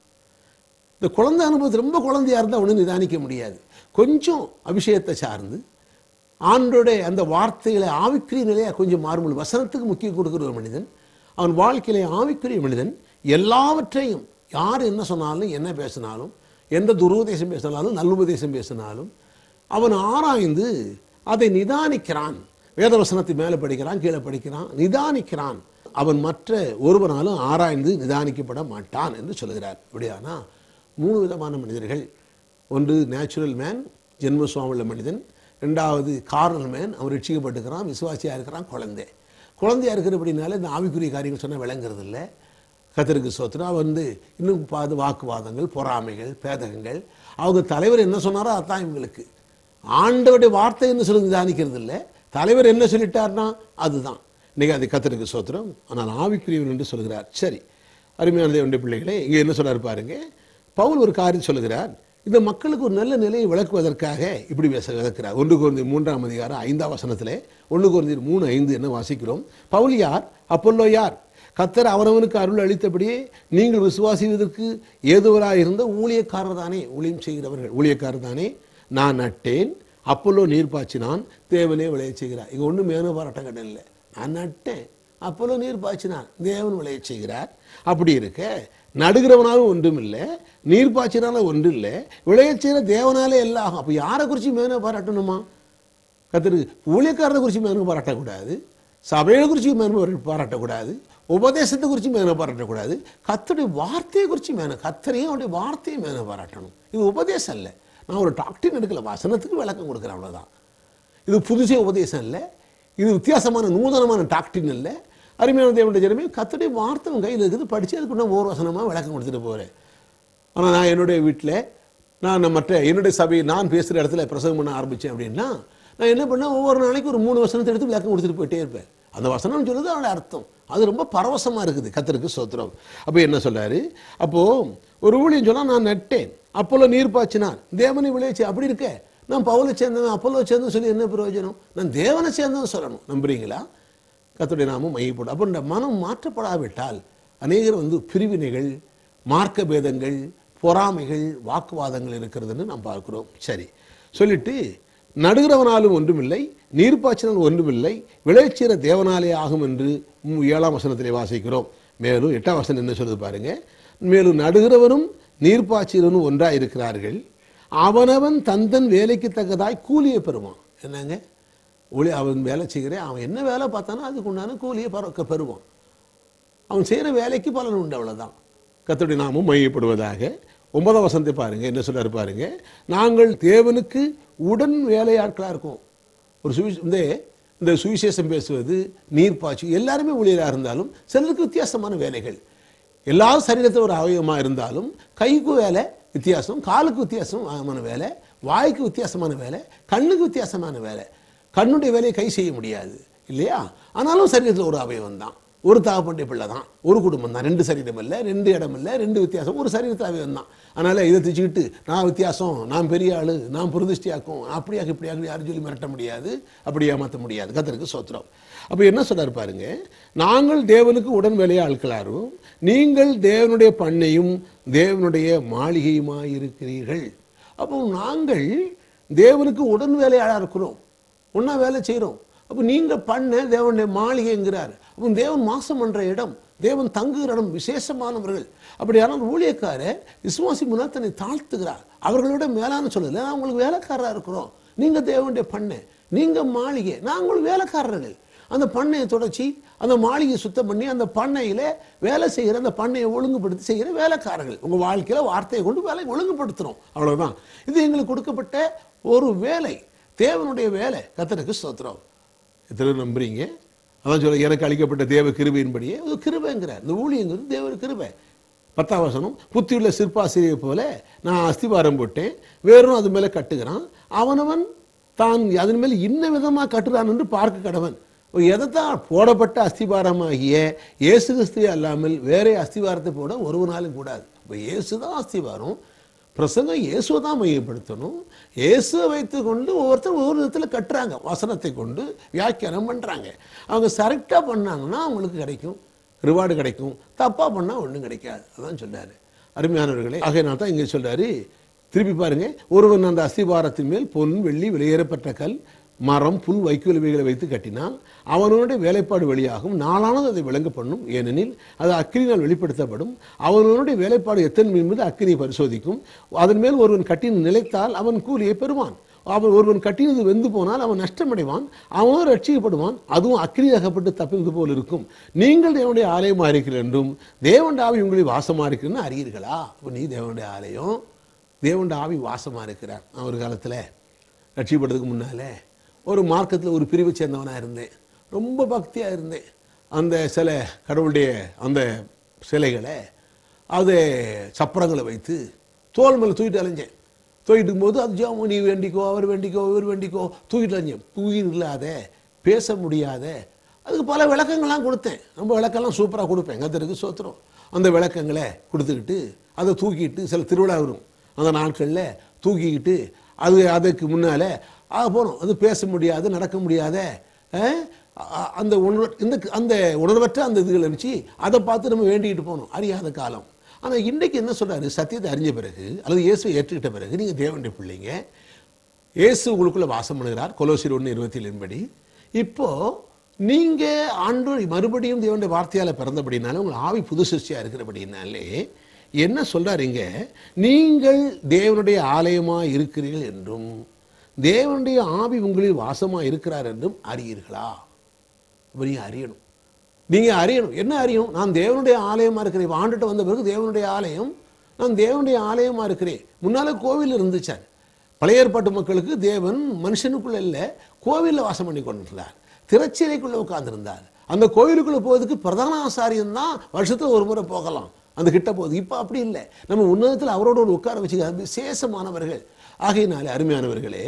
இந்த குழந்தை அனுபவத்தில் ரொம்ப குழந்தையாக இருந்தால் அவனு நிதானிக்க முடியாது. கொஞ்சம் அபிஷேகத்தை சார்ந்து ஆண்டோடைய அந்த வார்த்தைகளை ஆவிக்குரிய நிலையாக கொஞ்சம் மாறும்போது வசனத்துக்கு முக்கியம் கொடுக்குற ஒரு மனிதன், அவன் வாழ்க்கையிலே ஆவிக்குரிய மனிதன் எல்லாவற்றையும் யார் என்ன சொன்னாலும் என்ன பேசினாலும், எந்த துருபதேசம் பேசினாலும் நல்லுபதேசம் பேசினாலும் அவன் ஆராய்ந்து அதை நிதானிக்கிறான். வேதவசனத்தை மேலே படிக்கிறான், கீழே படிக்கிறான், நிதானிக்கிறான். அவன் மற்ற ஒருவனாலும் ஆராய்ந்து நிதானிக்கப்பட மாட்டான் என்று சொல்கிறார். இப்படியானா 3 விதமான மனிதர்கள். ஒன்று நேச்சுரல் மேன், ஜென்ம சுவாமியுள்ள மனிதன். 2வது கார்னல் மேன், அவன் ரட்சிக்கப்பட்டுக்கிறான், விசுவாசியாக இருக்கிறான், குழந்தையாக இருக்கிறபடினால இந்த ஆவிக்குரிய காரியங்கள் சொன்னால் விளங்குறது இல்லை. கர்த்தருக்கு ஸ்தோத்திரம். அவன் இன்னும் வாக்குவாதங்கள், பொறாமைகள், பேதகங்கள். அவங்க தலைவர் என்ன சொன்னாரோ அதுதான் இவங்களுக்கு. ஆண்டவருடைய வார்த்தை என்ன சொல்லி நிதானிக்கிறது இல்லை, தலைவர் என்ன சொல்லிட்டார்னா அதுதான். இன்னைக்கு அது கர்த்தருக்கு ஸ்தோத்திரம். ஆனால் ஆவிக்குரியவன் என்று சொல்கிறார். சரி, அருமையான தேவனுடைய பிள்ளைகளே, இங்கே என்ன சொல்றாரு பாருங்க. பவுல் ஒரு காரியம் சொல்லுகிறார். இந்த மக்களுக்கு ஒரு நல்ல நிலையை விளக்குவதற்காக இப்படி விளக்குறார். 1 கொரிந்தியர் 3:5 1 கொரிந்தியர் 3:5 என்ன வாசிக்கிறோம்? பவுல் யார்? அப்போல்லோ யார்? கர்த்தர் அவரவனுக்கு அருள் அளித்தபடியே நீங்கள் விசுவாசிப்பதற்கு ஏதுவராக இருந்த ஊழியக்காரர் தானே, ஊழியம் செய்கிறவர்கள் ஊழியக்காரர் தானே. நான் நட்டேன், அப்போலோ நீர் பாய்ச்சினான், தேவனே விளைய செய்கிறார். இங்கே ஒன்றும் மேனு பாராட்டம் கடல் இல்லை. நான் நட்டேன், அப்போலோ நீர் பாய்ச்சினான், தேவன் விளைய செய்கிறார். அப்படி இருக்க நடுகிறவனாலும் ஒன்றும் இல்லை, நீர் பாய்ச்சினாலும் ஒன்றும் இல்லை, விளைய செய்கிற தேவனாலே எல்லாம் ஆகும். அப்போ யாரை குறித்து மேனு பாராட்டணுமா? கர்த்தருக்கு ஊழியக்காரரை குறித்து மேனு பாராட்டக்கூடாது, சபையை குறித்து மேனு பாராட்டக்கூடாது, உபதேசத்தை குறித்து மேனு பாராட்டக்கூடாது, கர்த்தருடைய வார்த்தையை குறித்து மேனு, கர்த்தரையும் அவருடைய வார்த்தையை மேனு பாராட்டணும். இது உபதேசம் இல்லை. நான் ஒரு டாக்டின் எடுக்கல, வசனத்துக்கு விளக்கம் கொடுக்குறேன், அவ்வளோதான். இது புதுசே உபதேசம் இல்லை, இது வித்தியாசமான நூதனமான டாக்டின் இல்லை. அருமையான தேவனுடைய ஜனமே, கர்த்தருடைய வார்த்தை உங்கள் கையில் இருக்குது, படித்து அதுக்கு நான் ஒரு வசனமாக விளக்கம் கொடுத்துட்டு போகிறேன். ஆனால் நான் என்னுடைய வீட்டில் நான் என்னுடைய சபையை நான் பேசுகிற இடத்துல பிரசவம் பண்ண ஆரம்பித்தேன் அப்படின்னா நான் என்ன பண்ணேன், ஒவ்வொரு நாளைக்கு ஒரு 3 வசனத்தை எடுத்து விளக்கம் கொடுத்துட்டு போயிட்டே இருப்பேன். அந்த வசனம் சொல்லுது அவளோட அர்த்தம், அது ரொம்ப பரவசமாக இருக்குது. கர்த்தருக்கு ஸ்தோத்திரம். அப்போ என்ன சொல்றாரு, அப்போது ஒரு ஊழியம் சொன்னால் நான் நட்டேன், அப்போலோ நீர் பாய்ச்சினான், தேவனை விளைவிச்சு. அப்படி இருக்க நான் பவுலை சேர்ந்தவன் அப்போலோ சேர்ந்தவன் சொல்லி என்ன பிரயோஜனம்? நான் தேவனை சேர்ந்தவன் சொல்லணும். நம்புறீங்களா? கர்த்தருடைய நாமம் மையப்படும். அப்போ இந்த மனம் மாற்றப்படாவிட்டால் அநேகர் பிரிவினைகள், மார்க்க பேதங்கள், பொறாமைகள், வாக்குவாதங்கள் இருக்கிறதுன்னு நாம் பார்க்கிறோம். சரி சொல்லிட்டு, நடுகிறவனாலும் ஒன்றுமில்லை, நீர்ப்பாய்ச்சினால் ஒன்றுமில்லை, விளைச்சீர தேவனாலே ஆகும் என்று 7ஆம் வசனத்திலே வாசிக்கிறோம். மேலும் 8ஆம் வசனம் என்ன சொல்லுது பாருங்க. மேலும் நடுகிறவனும் நீர்ப்பாய்ச்சிறனும் ஒன்றாக இருக்கிறார்கள், அவனவன் தந்தன் வேலைக்கு தக்கதாய் கூலியை பெறுவான். என்னங்க அவன் வேலை செய்கிறேன், அவன் என்ன வேலை பார்த்தானோ அதுக்கு உண்டான கூலியை பெறுவான். அவன் செய்கிற வேலைக்கு பலன் உண்டு, அவ்வளோதான். கர்த்தருடைய நாமம் மையப்படுவதாக. 9ஆம் வசனத்தை பாருங்க, என்ன சொல்றாரு பாருங்க. நாங்கள் தேவனுக்கு உடன் வேலையாட்களாக இருக்கும். ஒரு இந்த சுவிசேஷம் பேசுவது, நீர் பாய்ச்சி, எல்லாருமே ஊழியராக இருந்தாலும் சிலருக்கு வித்தியாசமான வேலைகள். எல்லாரும் சரீரத்தில் ஒரு அவயவமாக இருந்தாலும் கைக்கு வேலை வித்தியாசம், காலுக்கு வித்தியாசமான வேலை, வாய்க்கு வித்தியாசமான வேலை, கண்ணுக்கு வித்தியாசமான வேலை. கண்ணுடைய வேலையை கை செய்ய முடியாது இல்லையா? ஆனாலும் சரீரத்தில் ஒரு அவயவம் தான், ஒரு தாப்பண்டிய பிள்ளை தான், ஒரு குடும்பம் தான், 2 சரீரம் இல்லை, 2 இடம் இல்லை, 2 வித்தியாசம், ஒரு சரீரத்தில் அவயவம் தான். அதனால் இதை திச்சுக்கிட்டு நான் வித்தியாசம், நான் பெரிய ஆள், நான் பிரதிஷ்டியாக்கும், அப்படியாக இப்படியாக யாரும் சொல்லி மிரட்ட முடியாது, அப்படி ஏமாற்ற முடியாது. கர்த்தருக்கு ஸ்தோத்திரம். அப்போ என்ன சொல்றாரு பாருங்க, நாங்கள் தேவனுக்கு உடன் வேலைய ஆட்களாரும் நீங்கள் தேவனுடைய பண்ணையும் தேவனுடைய மாளிகையுமாய் இருக்கிறீர்கள். அப்போ நாங்கள் தேவனுக்கு உடன் வேலையாளாக இருக்கிறோம், ஒன்றா வேலை செய்கிறோம். அப்போ நீங்கள் பண்ண தேவனுடைய மாளிகைங்கிறார். அப்போ தேவன் மாசம் பண்ணுற இடம், தேவன் தங்குகிற இடம், விசேஷமானவர்கள். அப்படியான ஊழியக்கார விசுவாசி முன்னால் தன்னை தாழ்த்துகிறார். அவர்களோட மேலான சொல்லலை, நான் உங்களுக்கு வேலைக்காரராக இருக்கிறோம், நீங்கள் தேவனுடைய பண்ணை, நீங்கள் மாளிகை, நான் உங்களுக்கு வேலைக்காரர்கள். அந்த பண்ணையை தொடச்சி அந்த மாளிகையை சுத்தம் பண்ணி அந்த பண்ணையில் வேலை செய்கிற, அந்த பண்ணையை ஒழுங்குபடுத்தி செய்கிற வேலைக்காரர்கள். உங்கள் வாழ்க்கையில் வார்த்தையை கொண்டு வேலை ஒழுங்குபடுத்துகிறோம், அவ்வளோதான். இது எங்களுக்கு கொடுக்கப்பட்ட ஒரு வேலை, தேவனுடைய வேலை. கர்த்தருக்கு ஸ்தோத்திரம். எத்தனை நம்புறீங்க? அதான் சொல்ல, எனக்கு அளிக்கப்பட்ட தேவ கிருபையின்படியே கிருபைங்கிறார். இந்த ஊழியங்கிறது தேவ கிருபை. 10ஆம் வசனம், புத்தியுள்ள சிற்பாசிரியை போல நான் அஸ்திபாரம் போட்டேன், வேறும் அது மேலே கட்டுகிறான், அவனவன் தான் அதன் மேல் இன்ன விதமாக கட்டுறான் என்று பார்க்க கடவன். எதைத்தான் போடப்பட்ட அஸ்திபாரமாகிய இயேசு கிறிஸ்துவே அல்லாமல் வேற அஸ்திபாரத்தை போட ஒருவனாலும் கூடாது. இப்போ இயேசு தான் அஸ்திபாரம், பிரசங்கம் இயேசுவை தான் மையப்படுத்தணும். இயேசுவை வைத்து கொண்டு ஒவ்வொருத்தரும் ஒவ்வொரு விதத்தில் கட்டுறாங்க, வசனத்தை கொண்டு வியாக்கியானம் பண்ணுறாங்க. அவங்க கரெக்டாக பண்ணாங்கன்னா அவங்களுக்கு கிடைக்கும், ரிவார்டு கிடைக்கும். தப்பாக பண்ணால் ஒன்றும் கிடைக்காது. அதான் சொல்றாரு. அருமையானவர்களே, ஆகையினால் தான் இங்கே சொல்றாரு. திருப்பி பாருங்க, ஒருவன் அந்த அஸ்திபாரத்தின் மேல் பொன் வெள்ளி வெளியேறப்பட்ட கல் மரம் புல் வைக்கோல்வைகளை வைத்து கட்டினால் அவனுடைய வேலைப்பாடு வெளியாகும், நாளானது அதை விளங்க பண்ணும், ஏனெனில் அது அக்கினியால் வெளிப்படுத்தப்படும். அவனுடைய வேலைப்பாடு எத்தனை என்பது அக்கினியை பரிசோதிக்கும். அதன் மேல் ஒருவன் கட்டின நிலைத்தால் அவன் கூலியை பெறுவான். ஒருவன் கட்டினது வெந்து போனால் அவன் நஷ்டமடைவான், அவனும் ரட்சிக்கப்படுவான், அதுவும் அக்கினியாகப்பட்டு தப்பினது போல் இருக்கும். நீங்கள் தேவனுடைய ஆலயமாக இருக்கிறீர்கள் என்றும் தேவனுடைய ஆவி உங்களை வாசமாக இருக்கிறன்னு அறியீர்களா? இப்போ நீ தேவனுடைய ஆலயம், தேவனுடைய ஆவி வாசமாக இருக்கிறார். நான் ஒரு காலத்தில் ரட்சிக்கப்படுறதுக்கு முன்னால் ஒரு மார்க்கத்தில் ஒரு பிரிவை சேர்ந்தவனாக இருந்தேன், ரொம்ப பக்தியாக இருந்தேன். அந்த சிலை, கடவுளுடைய அந்த சிலைகளை, அதை சப்பரங்களை வைத்து தோல் மேலே தூக்கிட்டு அலைஞ்சேன். தூக்கிட்டு போது அது ஜாம நீ வேண்டிக்கோ, அவர் வேண்டிக்கோ, இவர் வேண்டிக்கோ, தூக்கிட்டு அலைஞ்சேன். உயிர் இல்லாத, பேச முடியாத, அதுக்கு பல விளக்கங்கள்லாம் கொடுத்தேன். நம்ம விளக்கெல்லாம் சூப்பராக கொடுப்பேன், கர்த்தருக்கு ஸ்தோத்திரம். அந்த விளக்கங்களை கொடுத்துக்கிட்டு அதை தூக்கிட்டு, சில திருவிழா வரும் அந்த நாட்களில் தூக்கிக்கிட்டு அதுக்கு முன்னால் போகணும். அது பேச முடியாது, நடக்க முடியாத, அந்த அந்த உணர்வற்ற அந்த இதுகள் இருந்துச்சு, அதை பார்த்து நம்ம வேண்டிக்கிட்டு போகணும், அறியாத காலம். ஆனால் இன்றைக்கு என்ன சொல்கிறாரு, சத்தியத்தை அறிஞ்ச பிறகு அல்லது இயேசுவை ஏற்றுக்கிட்ட பிறகு நீங்கள் தேவனுடைய பிள்ளைங்க, இயேசு உங்களுக்குள்ளே வாசம் பண்ணுகிறார், கொலோசியர் 1:27 படி. இப்போது நீங்கள் ஆண்டவர் மறுபடியும் தேவனுடைய வார்த்தையால் பிறந்தபடினாலே உங்கள் ஆவி புது சிருஷ்டியாக இருக்கிறபடினாலே என்ன சொல்கிறாருங்க, நீங்கள் தேவனுடைய ஆலயமாக இருக்கிறீர்கள் என்றும் தேவனுடைய ஆவி உங்களில் வாசமாக இருக்கிறார் என்றும் அறியீர்களா? அப்போ நீங்கள் அறியணும். நீங்கள் அறியணும். என்ன அறியணும்? நான் தேவனுடைய ஆலயமாக இருக்கிறேன். இப்போ ஆண்டுகிட்ட வந்த பிறகு தேவனுடைய ஆலயம், நான் தேவனுடைய ஆலயமாக இருக்கிறேன். முன்னால் கோவில் இருந்துச்சார். பழைய ஏற்பாட்டு மக்களுக்கு தேவன் மனுஷனுக்குள்ளே இல்லை, கோவிலில் வாசம் பண்ணி கொண்டிருந்தார், திரைச்சீலைக்குள்ளே உட்கார்ந்துருந்தார். அந்த கோவிலுக்குள்ளே போகிறதுக்கு பிரதான ஆசாரியம் தான் வருஷத்துக்கு ஒரு முறை போகலாம், அந்த கிட்ட போகுது. இப்போ அப்படி இல்லை, நம்ம உன்னதத்தில் அவரோட ஒரு உட்கார வச்சுக்க விசேஷமானவர்கள். ஆகையினாலே அருமையானவர்களே,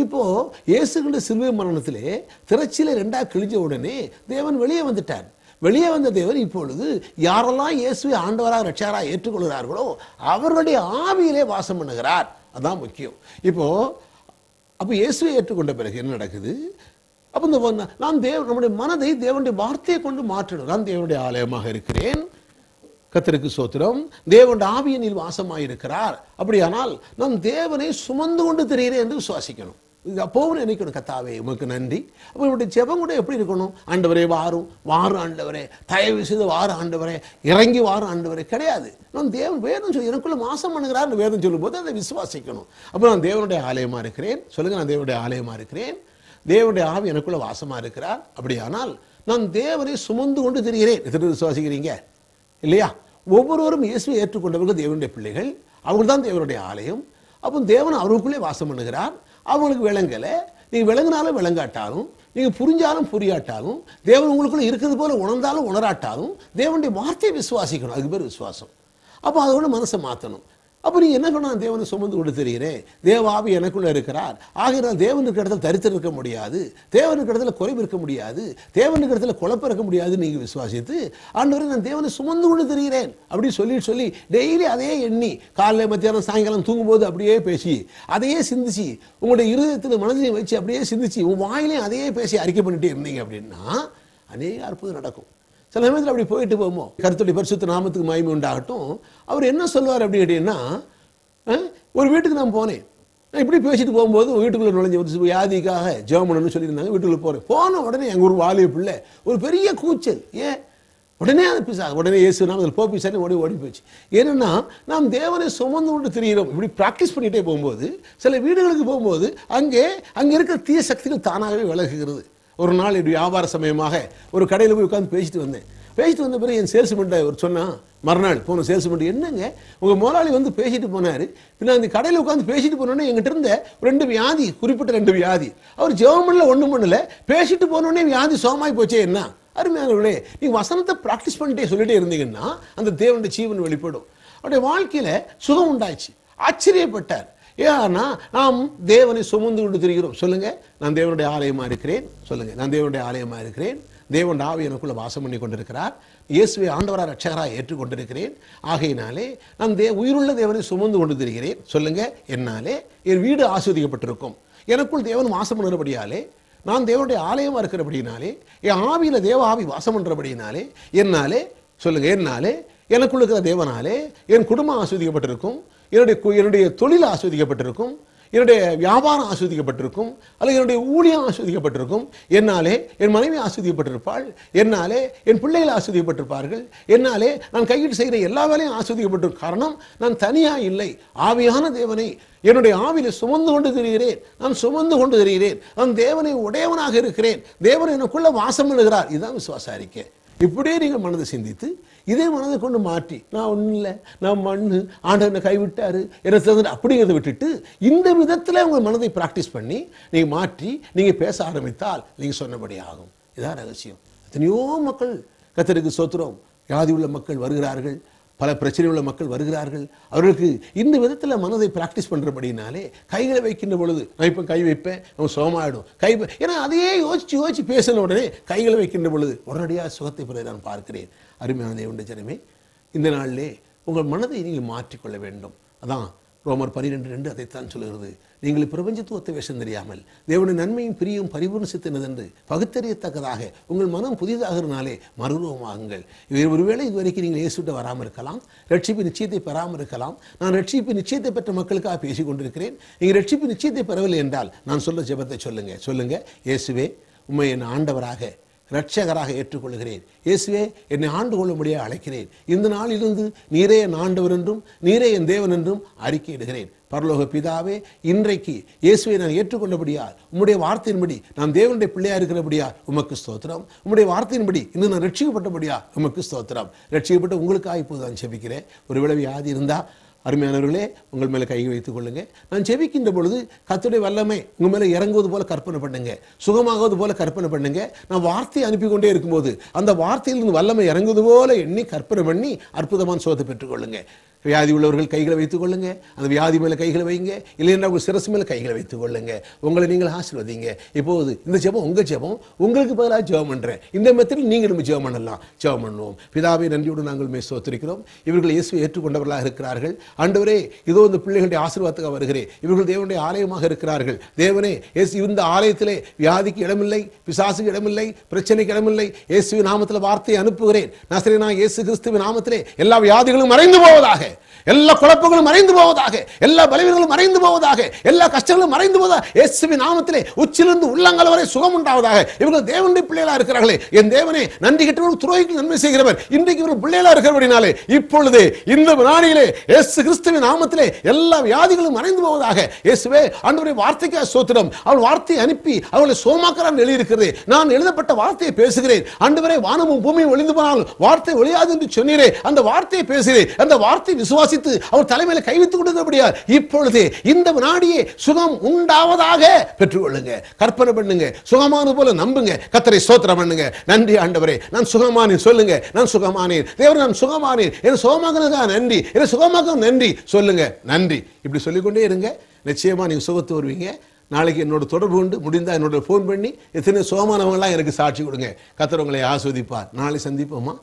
இப்போது இயேசுகின்ற சிலுவை மரணத்திலே திரைச்சீலை 2 கிழிஞ்ச உடனே தேவன் வெளியே வந்துட்டார். வெளியே வந்த தேவன் இப்பொழுது யாரெல்லாம் இயேசுவை ஆண்டவராக ரட்சகராக ஏற்றுக்கொள்கிறார்களோ அவர்களுடைய ஆவியிலே வாசம் பண்ணுகிறார். அதான் முக்கியம். அப்போ இயேசுவை ஏற்றுக்கொண்ட பிறகு என்ன நடக்குது? அப்போ நான் நம்முடைய மனதை தேவனுடைய வார்த்தையை கொண்டு மாற்றணும். நான் தேவனுடைய ஆலயமாக இருக்கிறேன், கர்த்தருக்கு ஸ்தோத்திரம், தேவனுடைய ஆவியனில் வாசமாயிருக்கிறார். அப்படியானால் நான் தேவனை சுமந்து கொண்டு தெரிகிறேன் என்று விசுவாசிக்கணும். இது அப்போவும் நினைக்கணும், கர்த்தாவே உமக்கு நன்றி. அப்போ என்னுடைய ஜெபம் கூட எப்படி இருக்கணும்? ஆண்டவரே வாரும் ஆண்டவரே, தயவு செய்து வாரும் ஆண்டவரே, இறங்கி வாரும் ஆண்டவரே கிடையாது. நான் தேவன் வேதம் சொல்லி எனக்குள்ள வாசம் பண்ணுகிறார் வேதம் சொல்லும்போது அதை விசுவாசிக்கணும். அப்போ நான் தேவனுடைய ஆலயமாக இருக்கிறேன். சொல்லுங்க, நான் தேவனுடைய ஆலயமாக இருக்கிறேன், தேவனுடைய ஆவி எனக்குள்ள வாசமாக இருக்கிறார். அப்படியானால் நான் தேவனை சுமந்து கொண்டு தெரிகிறேன். எத்தனை விசுவாசிக்கிறீங்க இல்லையா? ஒவ்வொருவரும் இயேசுவை ஏற்றுக்கொண்டவர்கள் தேவனுடைய பிள்ளைகள், அவர்கள் தான் தேவனுடைய ஆலயம். அப்போ தேவன் அவர்களுக்குள்ளே வாசம் பண்ணுகிறார். அவங்களுக்கு விளங்கலை, நீங்கள் விளங்கினாலும் விளங்காட்டாலும், நீங்கள் புரிஞ்சாலும் புரியாட்டாலும், தேவன் உங்களுக்குள்ளே இருக்கிறது போல உணர்ந்தாலும் உணராட்டாலும் தேவனுடைய வார்த்தையை விசுவாசிக்கணும். அதுக்கு பேர் விசுவாசம். அப்போ அதோட மனசை மாற்றணும். அப்போ நீங்கள் என்ன பண்ண, தேவனை சுமந்து கொண்டு தெரிகிறேன், தேவாவி எனக்குள்ளே இருக்கிறார். ஆகையினால் தேவனுக்கு இடத்துல தரித்திரம் இருக்க முடியாது, தேவனுக்கு இடத்துல குறைவு இருக்க முடியாது, தேவனுக்கு இடத்துல குழப்பம் இருக்க முடியாது. நீங்கள் விசுவாசித்து ஆண்டவரே நான் தேவனை சுமந்து கொண்டு தெரிகிறேன் அப்படின்னு சொல்லி டெய்லி அதையே எண்ணி காலையில் மத்தியானம் சாயங்காலம் தூங்கும்போது அப்படியே பேசி அதையே சிந்திச்சு உங்களுடைய இருதயத்தில் மனதிலையும் வச்சு அப்படியே சிந்திச்சு உங்கள் வாயிலையும் அதையே பேசி அறிக்கை பண்ணிட்டே இருந்தீங்க அப்படின்னா அநேக அற்புதம் நடக்கும். சில சமயத்தில் அப்படி போயிட்டு போவோம், கர்த்தருடைய பரிசுத்த நாமத்துக்கு மகிமை உண்டாகட்டும். அவர் என்ன சொல்லுவார் அப்படி கேட்டீங்கன்னா, ஒரு வீட்டுக்கு நான் போனேன், நான் இப்படி பேசிட்டு போகும்போது வீட்டுக்குள்ளே நுழைஞ்ச ஒரு வியாதிக்காக ஜெபம் பண்ணணும்னு சொல்லியிருந்தாங்க. வீட்டுக்குள்ளே போன உடனே எங்கள் ஒரு வாலிய பிள்ளை ஒரு பெரிய கூச்சல். உடனே அது பிசாசு, உடனே இயேசு நாமத்தில் போ பிசாசு ஓடி போச்சு. ஏன்னா நாம் தேவனை சுமந்து கொண்டு தெரிகிறோம். இப்படி ப்ராக்டிஸ் பண்ணிகிட்டே போகும்போது சில வீடுகளுக்கு போகும்போது அங்கே இருக்கிற தீய சக்திகள் தானாகவே விலகுகிறது. ஒரு நாள் இப்படி வியாபார சமயமாக ஒரு கடையில் போய் உட்காந்து பேசிட்டு வந்த பிறகு என் சேல்ஸ்மெண்ட்டை ஒரு சொன்னால், மறுநாள் போன சேல்ஸ்மெண்ட், என்னங்க உங்கள் முதலாளி வந்து பேசிட்டு போனார், பின்ன அந்த கடையில் உட்காந்து பேசிட்டு போனோடனே எங்கிட்ட இருந்த 2 வியாதி, குறிப்பிட்ட 2 வியாதி, அவர் ஜெபம் பண்ணல ஒன்றும் பண்ணல, பேசிட்டு போனோடனே வியாதி சோமாய் போச்சே. என்ன அருமையானவர்களே, நீங்கள் வசனத்தை ப்ராக்டிஸ் பண்ணிட்டே சொல்லிட்டே இருந்தீங்கன்னா அந்த தேவனுடைய ஜீவன் வெளிப்படும். அவருடைய வாழ்க்கையில் சுகம் உண்டாச்சு, ஆச்சரியப்பட்டார். ஏன்னா நாம் தேவனை சுமந்து கொண்டு திரிகிறோம். சொல்லுங்க, நான் தேவனுடைய ஆலயமாக இருக்கிறேன். சொல்லுங்க, நான் தேவனுடைய ஆலயமாக இருக்கிறேன், தேவனுடைய ஆவி எனக்குள்ள வாசம் பண்ணி கொண்டிருக்கிறார், இயேசுவை ஆண்டவராக ரட்சகராக ஏற்றுக்கொண்டிருக்கிறேன். ஆகையினாலே நான் உயிருள்ள தேவனை சுமந்து கொண்டு திரிகிறேன். சொல்லுங்க, என்னாலே என் வீடு ஆஸ்வதிக்கப்பட்டிருக்கும், எனக்குள் தேவன் வாசம் பண்ணுறபடியாலே, நான் தேவனுடைய ஆலயமாக இருக்கிறபடினாலே, என் ஆவியில் தேவ ஆவி வாசம் பண்ணுறபடினாலே, என்னாலே சொல்லுங்க, என்னாலே எனக்குள்ள இருக்கிற தேவனாலே என் குடும்பம் ஆஸ்வதிக்கப்பட்டிருக்கும், என்னுடைய தொழில் ஆஸ்வதிக்கப்பட்டிருக்கும், என்னுடைய வியாபாரம் ஆஸ்வதிக்கப்பட்டிருக்கும், அல்லது என்னுடைய ஊழியம் ஆஸ்வதிக்கப்பட்டிருக்கும், என்னாலே என் மனைவி ஆஸ்வதிக்கப்பட்டிருப்பாள், என்னாலே என் பிள்ளைகள் ஆஸ்வதிக்கப்பட்டிருப்பார்கள், என்னாலே நான் கையிட்டு செய்கிற எல்லா வேலையும் ஆஸ்வதிக்கப்பட்டிருக்கும். காரணம், நான் தனியாக இல்லை, ஆவியான தேவனை என்னுடைய ஆவியில சுமந்து கொண்டு தெரிகிறேன். நான் சுமந்து கொண்டு தெரிகிறேன், நான் தேவனை உடையவனாக இருக்கிறேன், தேவன் எனக்குள்ள வாசம் பண்ணுகிறார். இதுதான் விசுவாச அறிக்கை. இப்படியே நீங்கள் மனதை சிந்தித்து இதே மனதை கொண்டு மாற்றி, நான் ஒன்றும் இல்லை, நான் மண்ணு, ஆண்டவனை கைவிட்டாரு, என்ன தகுந்த அப்படிங்கிறத விட்டுட்டு இந்த விதத்தில் உங்கள் மனதை ப்ராக்டிஸ் பண்ணி நீங்கள் மாற்றி நீங்கள் பேச ஆரம்பித்தால் நீங்கள் சொன்னபடி ஆகும். இதான் ரகசியம். எத்தனையோ மக்கள், கர்த்தருக்கு ஸ்தோத்திரம், வியாதி உள்ள மக்கள் வருகிறார்கள், பல பிரச்சனை உள்ள மக்கள் வருகிறார்கள். அவர்களுக்கு இந்த விதத்தில் மனதை ப்ராக்டிஸ் பண்ணுறபடினாலே கைகளை வைக்கின்ற பொழுது, நான் இப்போ கை வைப்பேன், நம்ம சுகமாயிடும், ஏன்னா அதையே யோசித்து பேசின உடனே கைகளை வைக்கின்ற பொழுது உடனடியாக சுகத்தை பெற நான் பார்க்கிறேன். அருமையான தேவனுடைய ஜனமே, இந்த நாளிலே உங்கள் மனதை நீங்கள் மாற்றிக்கொள்ள வேண்டும். அதான் ரோமர் 12:2 அதைத்தான் சொல்கிறது. நீங்கள் பிரபஞ்சத்துவத்தை விஷம் தெரியாமல் தேவனுடைய நன்மையும் பிரியும் பரிபூர்ண சித்தனதென்று பகுத்தறியத்தக்கதாக உங்கள் மனம் புதிதாகிறனாலே மறுரூபமாகுங்கள். ஒருவேளை இதுவரைக்கும் நீங்கள் இயேசுவிட்ட வராமல் இருக்கலாம், ரட்சிப்பு நிச்சயத்தை பெறாமல் இருக்கலாம். நான் ரட்சிப்பு நிச்சயத்தை பெற்ற மக்களுக்காக பேசிக் கொண்டிருக்கிறேன். நீங்கள் ரட்சிப்பு நிச்சயத்தை பெறவில்லை என்றால் நான் சொல்ல ஜெபத்தை சொல்லுங்க. இயேசுவே, உம்மை என் ஆண்டவராக இரட்சகராக ஏற்றுக்கொள்கிறேன். இயேசுவே, என்னை ஆண்டு கொள்ளும்படியாக அழைக்கிறேன். இந்த நாளிலிருந்து நீரே என் ஆண்டவர் என்றும் நீரே என் தேவன் என்றும் அறிக்கையிடுகிறேன். பரலோக பிதாவே, இன்றைக்கு இயேசுவை நான் ஏற்றுக்கொண்டபடியால் உம்முடைய வார்த்தையின்படி நான் தேவனுடைய பிள்ளையா இருக்கிறபடியா உமக்கு ஸ்தோத்திரம். உம்முடைய வார்த்தையின்படி இன்னும் நான் ரட்சிக்கப்பட்டபடியா உமக்கு ஸ்தோத்திரம். ரட்சிக்கப்பட்ட உங்களுக்காக இப்போது நான் ஜெபிக்கிறேன். ஒருவேளை வியாதி இருந்தால் அருமையானவர்களே, உங்கள் மேலே கை வைத்துக் கொள்ளுங்க. நான் ஜெபிக்கின்ற பொழுது கர்த்தருடைய வல்லமை உங்கள் மேலே இறங்குவது போல கற்பனை பண்ணுங்க, சுகமாகுவது போல கற்பனை பண்ணுங்க. நான் வார்த்தையை அனுப்பி கொண்டே இருக்கும்போது அந்த வார்த்தையிலிருந்து வல்லமை இறங்குவது போல எண்ணி கற்பனை பண்ணி அற்புதமான சுகத்தை பெற்றுக்கொள்ளுங்க. வியாதி உள்ளவர்கள் கைகளை வைத்துக் கொள்ளுங்க. அந்த வியாதி மேலே கைகளை வைங்க. இல்லைன்னா உங்கள் சிரசு மேலே கைகளை வைத்துக் கொள்ளுங்க. உங்களை நீங்கள் ஆசீர்வதிங்க. இப்போது இந்த ஜெபம் உங்கள் ஜெபம், உங்களுக்கு பதிலாக ஜெபம் பண்ணுறேன். இந்த மெத்தடில் நீங்கள் நம்ம ஜெபம் பண்ணலாம். ஜெபம் பண்ணுவோம். பிதாவே, நன்றியோடு நாங்கள் ஸ்தோத்திரிக்கிறோம். இவர்கள் இயேசுவை ஏற்றுக்கொண்டவர்களாக இருக்கிறார்கள். ஆண்டவரே, இதோ இந்த பிள்ளைகளுடைய ஆசீர்வாதத்துக்காக வருகிறேன். இவர்கள் தேவனுடைய ஆலயமாக இருக்கிறார்கள். தேவனே, இந்த ஆலயத்திலே வியாதிக்கு இடமில்லை, பிசாசுக்கு இடமில்லை, பிரச்சனைக்கு இடமில்லை. இயேசுவின் நாமத்தில் வார்த்தையை அனுப்புகிறேன். நசரேயனாகிய இயேசு கிறிஸ்துவின் நாமத்திலே எல்லா வியாதிகளும் மறைந்து போவதாக, எல்லா குழப்பங்களும் மறைந்து போவதாக, எல்லா பலவீனங்களும் மறைந்து போவதாக, எல்லா கஷ்டங்களும் மறைந்து போவதாக. இயேசுவின் நாமத்திலே உச்சிலிருந்து உள்ளங்கால் வரை சுகம் உண்டாவதாக. இவர்கள் தேவனுடைய பிள்ளைகளா இருக்கிறார்களே, என் தேவனே, நன்றி கெட்டவர்கள் துரோகிக்கு நன்மை செய்கிறவர். இன்றைக்கு இவர்கள் பிள்ளைகளா இருக்கிறபடினாலே இப்பொழுது இந்த நாளிலே இயேசு கிறிஸ்துவின் நாமத்திலே எல்லா வியாதிகளும் மறைந்து போவதாக. இயேசுவே, ஆண்டவருடைய வார்த்தைக்காக ஸ்தோத்திரம். அவள் வார்த்தையை அனுப்பி அவளை சோமாக்கிறான் எழுதியிருக்கிறது. நான் எழுதப்பட்ட வார்த்தையை பேசுகிறேன். ஆண்டவரே, வானமும் பூமியும் ஒளிந்து போனாலும் வார்த்தை ஒளியாது என்று சொன்னீரே, அந்த வார்த்தையை பேசுகிறேன். அந்த வார்த்தை விசுவாசித்து அவர் தலைமையில கைவித்துக் கொடுத்தபடியா இப்பொழுது இந்த வினாடியே சுகம் உண்டாவதாக பெற்றுக்கொள்ளுங்க. கற்பனை பண்ணுங்க, சுகமான போல நம்புங்க. கர்த்தரை ஸ்தோத்திரம் பண்ணுங்க. நன்றி ஆண்டவரே, நான் சுகமானேன் சொல்லுங்க. நான் சுகமானேன் தேவன், நான் சுகமானேன். என்ன சுகமாக்குனதுக்காக நன்றி, என்ன சுகமாக்க நன்றி சொல்லுங்க. நன்றி. இப்படி சொல்லிக்கொண்டே இருங்க. நிச்சயமா நீங்க சுகத்து வருவீங்க. நாளைக்கு என்னோட தொடர்பு கொண்டு முடிந்தால் என்னோட ஃபோன் பண்ணி எத்தனை சுகமானவங்களாம் எனக்கு சாட்சி கொடுங்க. கர்த்தர் உங்களை ஆஸ்வதிப்பார். நாளை சந்திப்போமா?